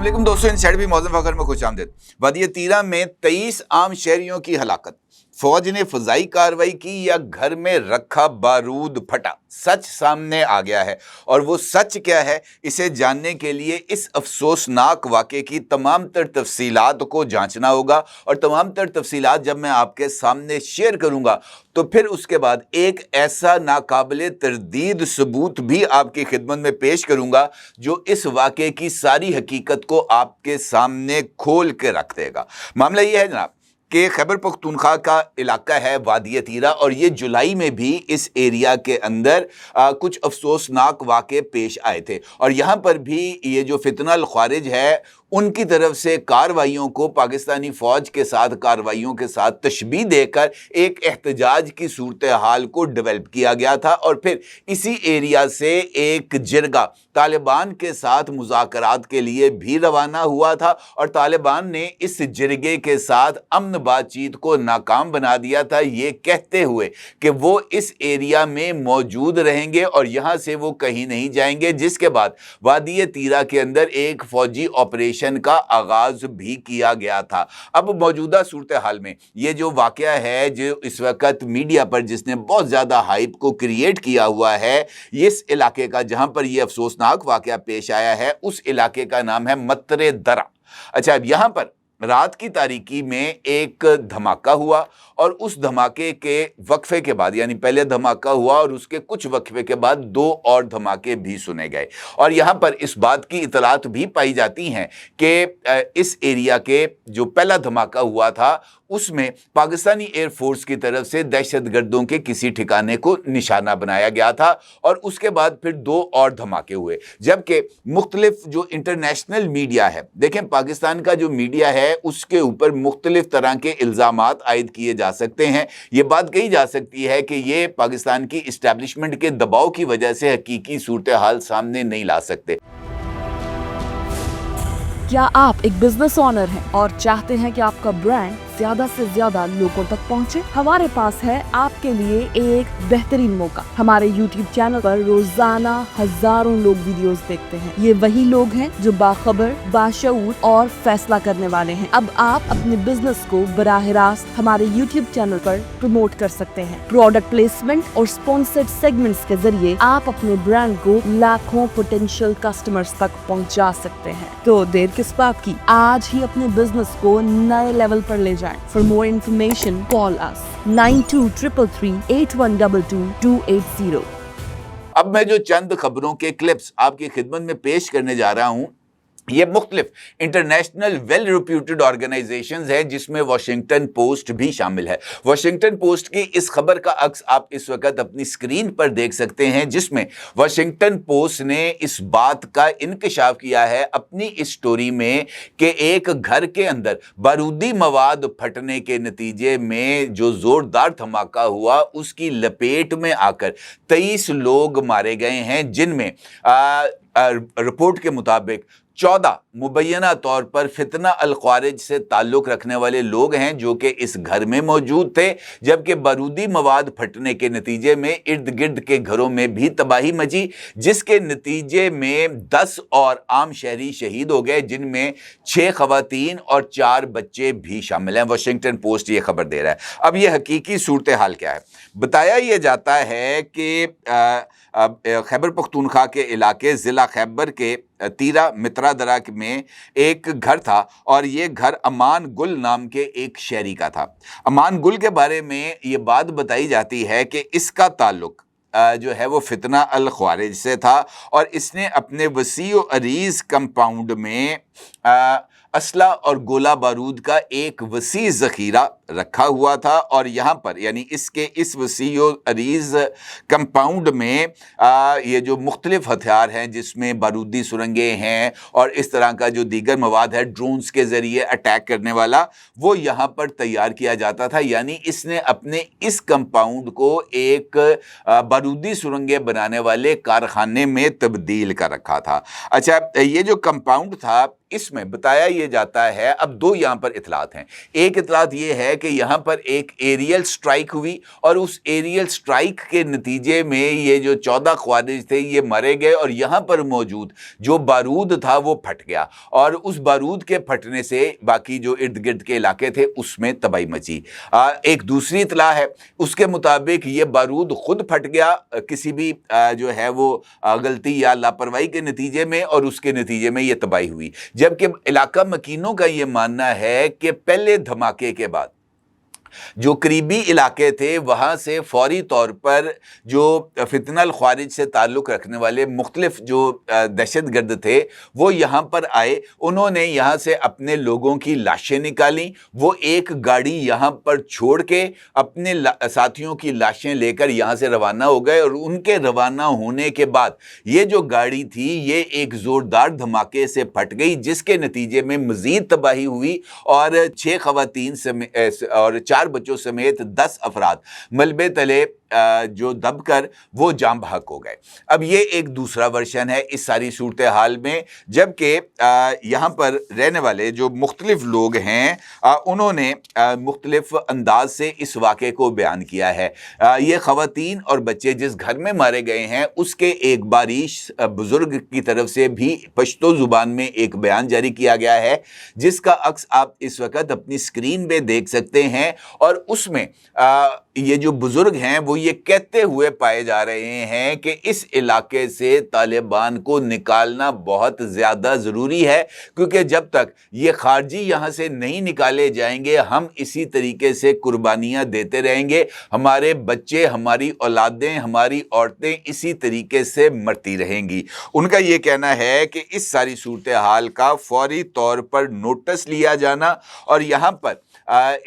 अस्सलाम दोस्तों, इनसाइड भी मौज़ूद फ़खर में खुश आमदीद। वादी तीरा में 23 आम शहरियों की हलाकत, फौज ने फजाई कार्रवाई की या घर में रखा बारूद फटा, सच सामने आ गया है। और वो सच क्या है, इसे जानने के लिए इस अफसोसनाक वाक़े की तमाम तर तफसीलात को जांचना होगा। और तमाम तर तफसीलात जब मैं आपके सामने शेयर करूंगा तो फिर उसके बाद एक ऐसा नाकाबिले तरदीद सबूत भी आपकी खिदमत में पेश करूंगा जो इस वाक़े की सारी हकीकत को आपके सामने खोल के रख देगा। मामला ये है जनाब कि खैबर पख्तूनख्वा का इलाका है वादी तीरा, और ये जुलाई में भी इस एरिया के अंदर कुछ अफसोसनाक वाक़े पेश आए थे। और यहाँ पर भी ये जो फितना अल ख्वारिज है उनकी तरफ से कार्रवाइयों को पाकिस्तानी फ़ौज के साथ कार्रवाइयों के साथ तशबीह देकर एक एहतजाज की सूरत हाल को डेवलप किया गया था। और फिर इसी एरिया से एक जिरगा तालिबान के साथ मुज़ाकरात के लिए भी रवाना हुआ था, और तालिबान ने इस जिरगे के साथ अमन बातचीत को नाकाम बना दिया था, ये कहते हुए कि वो इस एरिया में मौजूद रहेंगे और यहाँ से वो कहीं नहीं जाएंगे। जिसके बाद वादी तीरा के अंदर एक फ़ौजी ऑपरेशन का आगाज भी किया गया था। अब मौजूदा सूरत हाल में ये जो वाकया है जो इस वक्त मीडिया पर जिसने बहुत ज़्यादा हाइप को क्रिएट किया हुआ है, इस इलाके का जहाँ पर यह अफसोसनाक वाकया पेश आया है उस इलाके का नाम है मत्रे दरा। अच्छा, अब यहाँ पर रात की तारीकी में एक धमाका हुआ और उस धमाके के वक्फे के बाद, यानी पहले धमाका हुआ और उसके कुछ वक्फे के बाद 2 और धमाके भी सुने गए। और यहाँ पर इस बात की इतलात भी पाई जाती हैं कि इस एरिया के जो पहला धमाका हुआ था उसमें पाकिस्तानी एयरफोर्स की तरफ से दहशतगर्दों के किसी ठिकाने को निशाना बनाया गया था, और उसके बाद फिर 2 और धमाके हुए। जबकि मुख्तलिफ जो इंटरनेशनल मीडिया है, देखें पाकिस्तान का जो मीडिया है उसके ऊपर मुख्तलिफ तरह के इल्ज़ामात आयद किए जा सकते हैं। ये बात कही जा सकती है कि ये पाकिस्तान की इस्टेब्लिशमेंट के दबाव की वजह से हकीकी सूरत हाल सामने नहीं ला सकते। क्या आप एक बिजनेस ओनर हैं और चाहते हैं कि आपका ब्रांड ज्यादा से ज्यादा लोगों तक पहुंचे? हमारे पास है आपके लिए एक बेहतरीन मौका। हमारे YouTube चैनल पर रोजाना हजारों लोग वीडियोस देखते हैं। ये वही लोग हैं जो बाखबर, बाशऊर और फैसला करने वाले हैं। अब आप अपने बिजनेस को बराह रास्त हमारे YouTube चैनल पर प्रमोट कर सकते हैं। प्रोडक्ट प्लेसमेंट और स्पॉन्सर्ड सेगमेंट्स के जरिए आप अपने ब्रांड को लाखों पोटेंशियल कस्टमर्स तक पहुंचा सकते हैं। तो देर किस बात की, आज ही अपने बिजनेस को नए लेवल पर ले जाएं। For more information, call us 923338122280। अब मैं जो चंद खबरों के क्लिप्स आपकी खिदमत में पेश करने जा रहा हूं, ये मुख्तलिफ इंटरनेशनल वेल रिप्यूटेड ऑर्गेनाइजेशंस है जिसमें वाशिंगटन पोस्ट भी शामिल है। वाशिंगटन पोस्ट की इस खबर का अक्स आप इस वक्त अपनी स्क्रीन पर देख सकते हैं, जिसमें वाशिंगटन पोस्ट ने इस बात का इंकशाफ किया है अपनी इस स्टोरी में कि एक घर के अंदर बारूदी मवाद फटने के नतीजे में जो जोरदार धमाका हुआ उसकी लपेट में आकर 23 लोग मारे गए हैं, जिनमें रिपोर्ट के मुताबिक 14 मुबैना तौर पर फितना अल ख्वारिज से ताल्लुक़ रखने वाले लोग हैं जो कि इस घर में मौजूद थे। जबकि बारूदी मवाद फटने के नतीजे में इर्द गिर्द के घरों में भी तबाही मची, जिसके नतीजे में 10 और आम शहरी शहीद हो गए, जिनमें 6 खवातीन और 4 बच्चे भी शामिल हैं। वाशिंगटन पोस्ट ये खबर दे रहा है। अब ये हकीकी सूरत हाल क्या है, बताया यह जाता है कि खैबर पख्तूनख्वा के इलाके ज़िला खैबर के तीरा मित्रा दरा में एक घर था, और ये घर अमान गुल नाम के एक शहरी का था। अमान गुल के बारे में ये बात बताई जाती है कि इसका ताल्लुक जो है वो फितना अल ख्वारिज से था, और इसने अपने वसीओ अरीज कंपाउंड में असला और गोला बारूद का एक वसी ज़ख़ीरा रखा हुआ था। और यहाँ पर यानी इसके इस वसीओ अरीज कंपाउंड में ये जो मुख्तलिफ हथियार हैं जिसमें बारूदी सुरंगें हैं और इस तरह का जो दीगर मवाद है ड्रोन्स के ज़रिए अटैक करने वाला, वो यहाँ पर तैयार किया जाता था। यानी इसने अपने इस कंपाउंड को एक बारूदी सुरंगें बनाने वाले कारखाने में तब्दील कर रखा था। अच्छा, ये जो कंपाउंड था इसमें बताया ये जाता है, अब दो यहाँ पर इतलात हैं। एक इतलात ये है कि यहाँ पर एक एरियल स्ट्राइक हुई और उस एरियल स्ट्राइक के नतीजे में ये जो 14 ख्वारिज थे ये मारे गए और यहाँ पर मौजूद जो बारूद था वो फट गया और उस बारूद के फटने से बाकी जो इर्द गिर्द के इलाके थे उसमें तबाही मची। एक दूसरी इतला है, उसके मुताबिक ये बारूद खुद फट गया किसी भी जो है वो गलती या लापरवाही के नतीजे में और उसके नतीजे में ये तबाही हुई। जबकि इलाका मकीनों का ये मानना है कि पहले धमाके के बाद जो करीबी इलाके थे वहाँ से फौरी तौर पर जो फितनल ख्वारिज से ताल्लुक़ रखने वाले मुख्तलिफ जो दहशत गर्द थे वो यहाँ पर आए। उन्होंने यहाँ से अपने लोगों की लाशें निकाली, वो एक गाड़ी यहाँ पर छोड़ के अपने साथियों की लाशें लेकर यहाँ से रवाना हो गए और उनके रवाना होने के बाद ये जो गाड़ी थी ये एक ज़ोरदार धमाके से फट गई जिसके नतीजे में मज़ीद तबाही हुई और 6 ख़वातीन और 4 बच्चों समेत 10 अफराद मलबे तले जो दबकर वो जाम बहक हो गए। अब ये एक दूसरा वर्शन है इस सारी सूरत हाल में, जबकि यहाँ पर रहने वाले जो मुख्तलिफ लोग हैं उन्होंने मुख्तलिफ अंदाज से इस वाक़े को बयान किया है। ये ख़वातीन और बच्चे जिस घर में मारे गए हैं उसके एक बारिश बुज़ुर्ग की तरफ से भी पश्तो ज़ुबान में एक बयान जारी किया गया है जिसका अक्स आप इस वक्त अपनी स्क्रीन पे देख सकते हैं और उसमें ये जो बुजुर्ग हैं वो ये कहते हुए पाए जा रहे हैं कि इस इलाके से तालिबान को निकालना बहुत ज़्यादा ज़रूरी है क्योंकि जब तक ये खारजी यहाँ से नहीं निकाले जाएंगे हम इसी तरीके से कुर्बानियाँ देते रहेंगे, हमारे बच्चे, हमारी औलादें, हमारी औरतें इसी तरीके से मरती रहेंगी। उनका ये कहना है कि इस सारी सूरत हाल का फौरी तौर पर नोटिस लिया जाना और यहाँ पर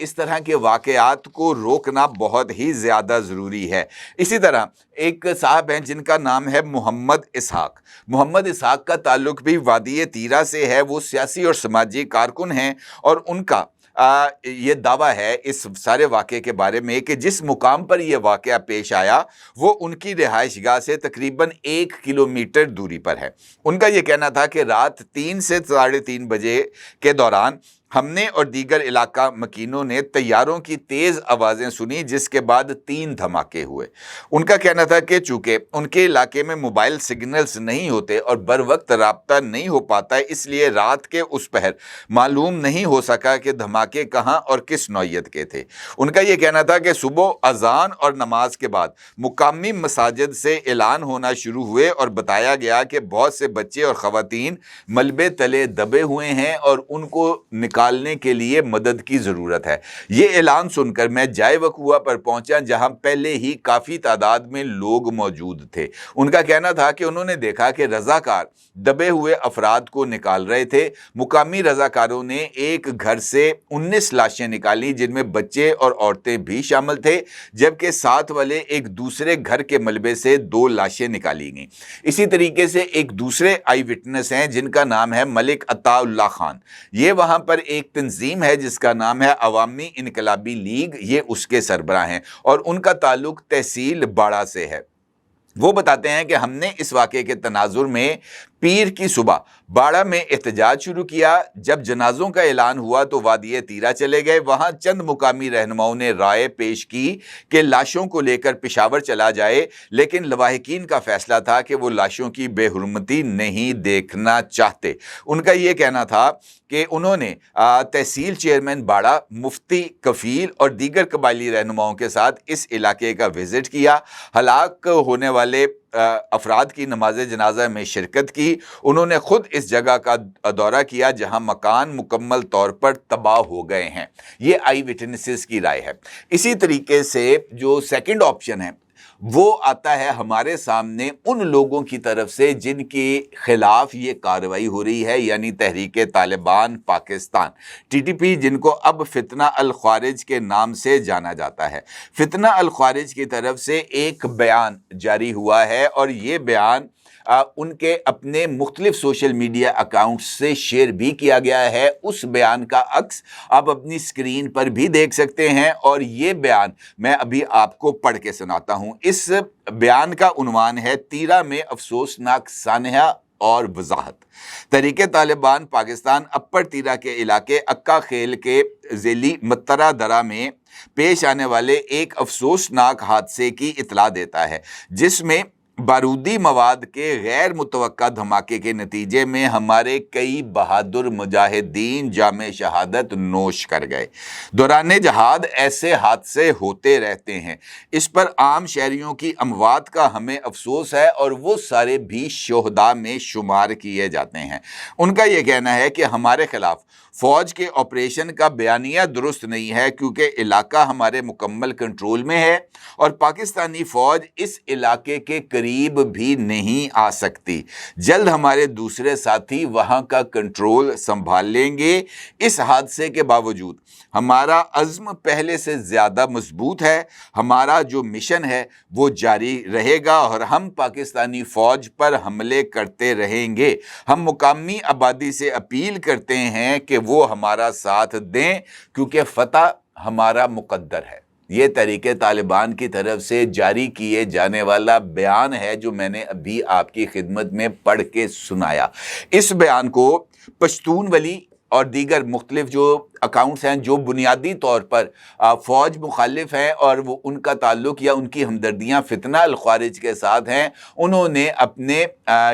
इस तरह के वाक़यात को रोकना बहुत ही ज़्यादा ज़रूरी है। इसी तरह एक साहब हैं जिनका नाम है मोहम्मद इसहाक। मोहम्मद इसहाक का ताल्लुक़ भी वादी तीरा से है, वो सियासी और समाजी कारकुन हैं और उनका ये दावा है इस सारे वाक़े के बारे में कि जिस मुकाम पर यह वाक़या पेश आया वो उनकी रिहाइशगाह से तकरीबन 1 किलोमीटर दूरी पर है। उनका ये कहना था कि रात 3 से 3:30 बजे के दौरान हमने और दीगर इलाका मकीनों ने तैयारों की तेज़ आवाज़ें सुनी जिसके बाद 3 धमाके हुए। उनका कहना था कि चूँकि उनके इलाके में मोबाइल सिग्नल्स नहीं होते और बर वक्त राब्ता नहीं हो पाता इसलिए रात के उस पहर मालूम नहीं हो सका कि धमाके कहाँ और किस नौइयत के थे। उनका ये कहना था कि सुबह अजान और नमाज के बाद मुकामी मसाजिद से ऐलान होना शुरू हुए और बताया गया कि बहुत से बच्चे और ख़वातीन मलबे तले दबे हुए हैं और उनको निकालने के लिए मदद की ज़रूरत है। ये ऐलान सुनकर मैं जाए वक़ुआ पर पहुंचा जहां पहले ही काफ़ी तादाद में लोग मौजूद थे। उनका कहना था कि उन्होंने देखा कि रज़ाकार दबे हुए अफराद को निकाल रहे थे। मुकामी रज़ाकारों ने एक घर से 19 लाशें निकाली जिनमें बच्चे और औरतें भी शामिल थे, जबकि साथ वाले एक दूसरे घर के मलबे से 2 लाशें निकाली गईं। इसी तरीके से एक दूसरे आई विटनेस हैं जिनका नाम है मलिक अताउल्लाह खान। ये वहाँ पर एक तंजीम है जिसका नाम है अवामी इनकलाबी लीग, ये उसके सरबराह हैं और उनका ताल्लुक तहसील बाड़ा से है। वो बताते हैं कि हमने इस वाक़े के तनाजुर में पीर की सुबह बाड़ा में एहतजाज शुरू किया। जब जनाजों का ऐलान हुआ तो वादी तीरा चले गए। वहाँ चंद मुकामी रहनुमाओं ने राय पेश की कि लाशों को लेकर पेशावर चला जाए, लेकिन लवाहिकीन का फैसला था कि वो लाशों की बेहुरमती नहीं देखना चाहते। उनका ये कहना था कि उन्होंने तहसील चेयरमैन बाड़ा, मुफ्ती कफ़ील और दीगर कबायली रहनुमाओं के साथ इस इलाके का विज़िट किया। हलाक होने वाले अफराद की नमाज जनाजा में शिरकत की। उन्होंने ख़ुद इस जगह का दौरा किया जहां मकान मुकम्मल तौर पर तबाह हो गए हैं। ये आई विटनेसेस की राय है। इसी तरीके से जो सेकंड ऑप्शन है वो आता है हमारे सामने उन लोगों की तरफ से जिनके खिलाफ ये कार्रवाई हो रही है, यानी तहरीक तालिबान पाकिस्तान TTP, जिनको अब फितना अल ख्वारिज के नाम से जाना जाता है। फितना अल ख्वारिज की तरफ से एक बयान जारी हुआ है और ये बयान उनके अपने मुख्तलिफ सोशल मीडिया अकाउंट से शेयर भी किया गया है। उस बयान का अक्स आप अपनी स्क्रीन पर भी देख सकते हैं और ये बयान मैं अभी आपको पढ़ के सुनाता हूँ। इस बयान का उन्वान है तीरा में अफसोसनाक सानहा اور وضاحت۔ تحریک طالبان پاکستان اپر تیرا کے علاقے اکا خیل کے ذیلی مترا درہ میں پیش آنے والے ایک افسوسناک حادثے کی اطلاع دیتا ہے، جس میں بارودی مواد کے غیر متوقع دھماکے کے نتیجے میں ہمارے کئی بہادر مجاہدین جام شہادت نوش کر گئے۔ دوران جہاد ایسے حادثے ہوتے رہتے ہیں، اس پر عام شہریوں کی اموات کا ہمیں افسوس ہے اور وہ سارے بھی شہداء میں شمار کیے جاتے ہیں۔ ان کا یہ کہنا ہے کہ ہمارے خلاف فوج کے آپریشن کا بیانیہ درست نہیں ہے، کیونکہ علاقہ ہمارے مکمل کنٹرول میں ہے اور پاکستانی فوج اس علاقے کے قریب بھی نہیں آ سکتی۔ جلد ہمارے دوسرے ساتھی وہاں کا کنٹرول سنبھال لیں گے۔ اس حادثے کے باوجود ہمارا عزم پہلے سے زیادہ مضبوط ہے۔ ہمارا جو مشن ہے وہ جاری رہے گا اور ہم پاکستانی فوج پر حملے کرتے رہیں گے۔ ہم مقامی آبادی سے اپیل کرتے ہیں کہ وہ ہمارا ساتھ دیں، کیونکہ فتح ہمارا مقدر ہے۔ یہ تحریک طالبان کی طرف سے جاری کیے جانے والا بیان ہے جو میں نے ابھی آپ کی خدمت میں پڑھ کے سنایا۔ اس بیان کو پشتون ولی اور دیگر مختلف جو اکاؤنٹس ہیں جو بنیادی طور پر فوج مخالف ہیں اور وہ ان کا تعلق یا ان کی ہمدردیاں فتنہ الخوارج کے ساتھ ہیں، انہوں نے اپنے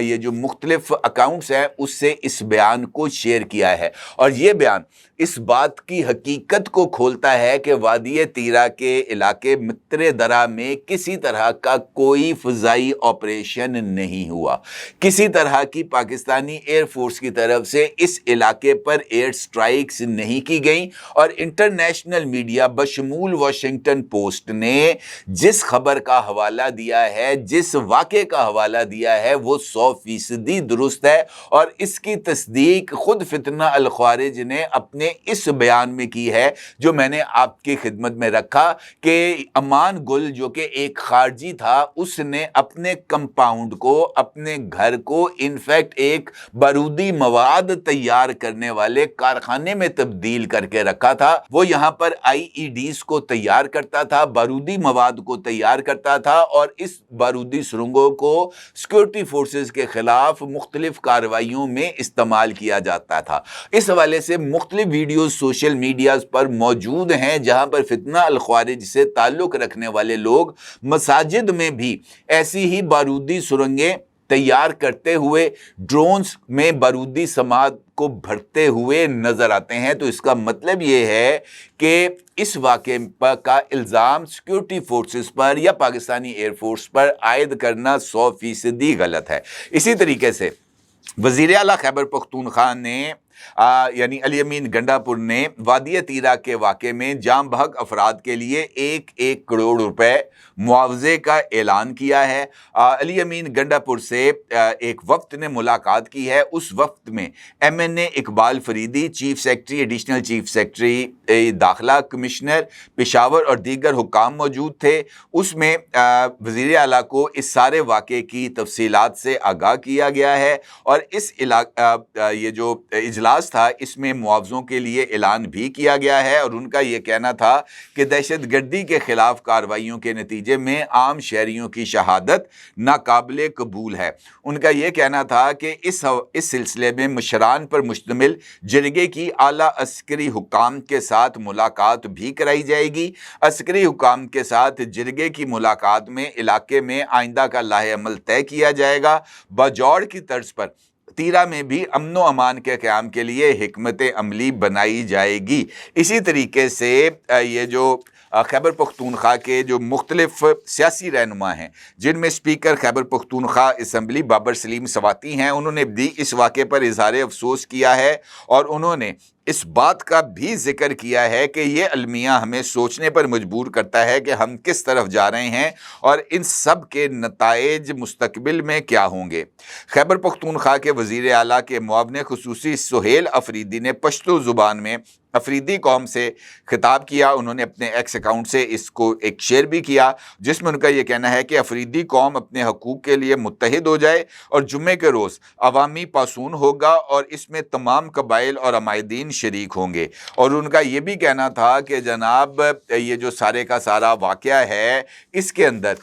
یہ جو مختلف اکاؤنٹس ہیں اس سے اس بیان کو شیئر کیا ہے، اور یہ بیان اس بات کی حقیقت کو کھولتا ہے کہ وادی تیرا کے علاقے متر درہ میں کسی طرح کا کوئی فضائی آپریشن نہیں ہوا، کسی طرح کی پاکستانی ایئر فورس کی طرف سے اس علاقے پر ایئر سٹرائکس نہیں کی گئیں، اور انٹرنیشنل میڈیا بشمول واشنگٹن پوسٹ نے جس خبر کا حوالہ دیا ہے، جس واقعے کا حوالہ دیا ہے، وہ 100% درست ہے، اور اس کی تصدیق خود فتنہ الخوارج نے اپنے اس بیان میں کی ہے جو میں نے آپ کی خدمت میں رکھا کہ امان گل جو کہ ایک خارجی تھا، اس نے اپنے کمپاؤنڈ کو، اپنے گھر کو انفیکٹ ایک بارودی مواد تیار کرنے والے کارخانے میں تبدیل کر کے رکھا تھا۔ وہ یہاں پر IEDs کو تیار کرتا تھا، بارودی مواد کو تیار کرتا تھا، اور اس بارودی سرنگوں کو سیکورٹی فورسز کے خلاف مختلف کارروائیوں میں استعمال کیا جاتا تھا۔ اس حوالے سے مختلف ویڈیوز سوشل میڈیاز پر موجود ہیں جہاں پر فتنہ الخوارج سے تعلق رکھنے والے لوگ مساجد میں بھی ایسی ہی بارودی سرنگیں تیار کرتے ہوئے ڈرونز میں بارودی سماد کو بھرتے ہوئے نظر آتے ہیں۔ تو اس کا مطلب یہ ہے کہ اس واقعے کا الزام سیکورٹی فورسز پر یا پاکستانی ایئر فورس پر عائد کرنا 100% غلط ہے۔ اسی طریقے سے وزیر اعلیٰ خیبر پختونخوا نے یعنی علی امین گنڈا پور نے وادی تیرا کے واقعے میں جام بحق افراد کے لیے 1 کروڑ روپے معاوضے کا اعلان کیا ہے۔ علی امین گنڈا پور سے ایک وفد نے ملاقات کی ہے۔ اس وفد میں MNA Iqbal Faridi, chief secretary, additional chief secretary داخلہ، کمشنر پشاور اور دیگر حکام موجود تھے۔ اس میں وزیر اعلیٰ کو اس سارے واقعے کی تفصیلات سے آگاہ کیا گیا ہے، اور اس یہ جو اجلاس تھا اس میں معاوضوں کے لیے اعلان بھی کیا گیا ہے، اور ان کا یہ کہنا تھا کہ دہشت گردی کے خلاف کارروائیوں کے نتیجے میں عام شہریوں کی شہادت ناقابل قبول ہے۔ ان کا یہ کہنا تھا کہ اس سلسلے میں مشران پر مشتمل جرگے کی اعلیٰ عسکری حکام کے ساتھ ملاقات بھی کرائی جائے گی۔ عسکری حکام کے ساتھ جرگے کی ملاقات میں علاقے میں آئندہ کا لاہ عمل طے کیا جائے گا۔ باجوڑ کی طرز پر تیرا میں بھی امن و امان کے قیام کے لیے حکمت عملی بنائی جائے گی۔ اسی طریقے سے یہ جو خیبر پختونخوا کے جو مختلف سیاسی رہنما ہیں، جن میں اسپیکر خیبر پختونخوا اسمبلی بابر سلیم سواتی ہیں، انہوں نے بھی اس واقعے پر اظہار افسوس کیا ہے، اور انہوں نے اس بات کا بھی ذکر کیا ہے کہ یہ المیہ ہمیں سوچنے پر مجبور کرتا ہے کہ ہم کس طرف جا رہے ہیں اور ان سب کے نتائج مستقبل میں کیا ہوں گے۔ خیبر پختونخوا کے وزیر اعلیٰ کے معاون خصوصی سہیل افریدی نے پشتو زبان میں افریدی قوم سے خطاب کیا۔ انہوں نے اپنے ایکس اکاؤنٹ سے اس کو ایک شیئر بھی کیا، جس میں ان کا یہ کہنا ہے کہ افریدی قوم اپنے حقوق کے لیے متحد ہو جائے اور جمعے کے روز عوامی پاسون ہوگا، اور اس میں تمام قبائل اور عمائدین शरीक होंगे। और उनका ये भी कहना था कि जनाब ये जो सारे का सारा वाक़या है इसके अंदर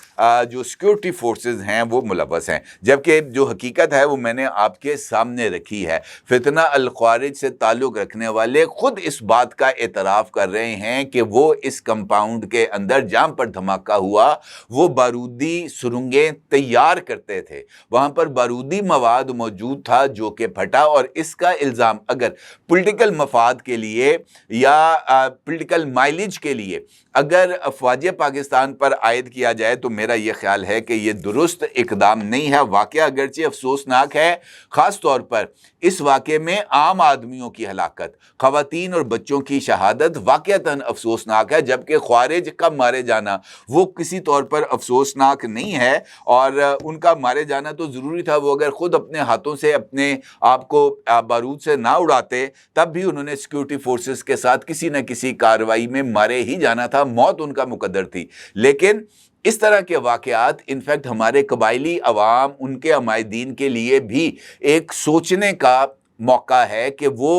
जो सिक्योरिटी फोर्सेस हैं वो मुलव्वस हैं, जबकि जो हकीकत है वो मैंने आपके सामने रखी है। फितना अल ख्वारिज से ताल्लुक़ रखने वाले ख़ुद इस बात का एतराफ़ कर रहे हैं कि वो इस कंपाउंड के अंदर जहाँ पर धमाका हुआ वो बारूदी सुरंगें तैयार करते थे, वहाँ पर बारूदी मवाद मौजूद था जो कि फटा। और इसका इल्ज़ाम अगर पॉलिटिकल मफाद के लिए या पॉलिटिकल माइलेज के लिए अगर अफवाज पाकिस्तान पर आयद किया जाए तो मेरा ये ख्याल है कि ये दुरुस्त इकदाम नहीं है। वाक़या अगरचे अफसोसनाक है, ख़ास तौर पर इस वाक़े में आम आदमियों की हलाकत, ख़वातीन और बच्चों की शहादत वाक़तन अफसोसनाक है, जबकि ख्वारिज का मारे जाना वो किसी तौर पर अफसोसनाक नहीं है। और उनका मारे जाना तो ज़रूरी था, वो अगर ख़ुद अपने हाथों से अपने आप को बारूद से ना उड़ाते तब भी उन्होंने सिक्योरिटी फोर्सेस के साथ किसी न किसी कार्रवाई में मारे ही जाना था, मौत उनका मुकद्दर थी। लेकिन इस तरह के वाक़यात इनफैक्ट हमारे कबायली अवाम, उनके अमायदीन के लिए भी एक सोचने का मौका है कि वो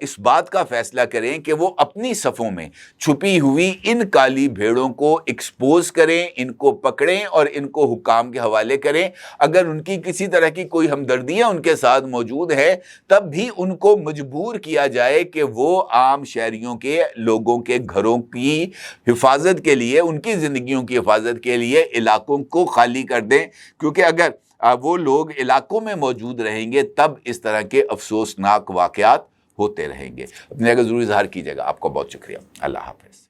इस बात का फ़ैसला करें कि वो अपनी सफ़ों में छुपी हुई इन काली भेड़ों को एक्सपोज़ करें, इनको पकड़ें और इनको हुकाम के हवाले करें। अगर उनकी किसी तरह की कोई हमदर्दियाँ उनके साथ मौजूद है तब भी उनको मजबूर किया जाए कि वो आम शहरियों के, लोगों के घरों की हिफाजत के लिए, उनकी ज़िंदगियों की हिफाजत के लिए इलाकों को खाली कर दें, क्योंकि अगर वो लोग इलाकों में मौजूद रहेंगे तब इस तरह के अफसोसनाक वाक़यात होते रहेंगे। अपने अगर ज़रूर इज़हार कीजिएगा। आपका बहुत शुक्रिया। अल्लाह हाफ़िज़।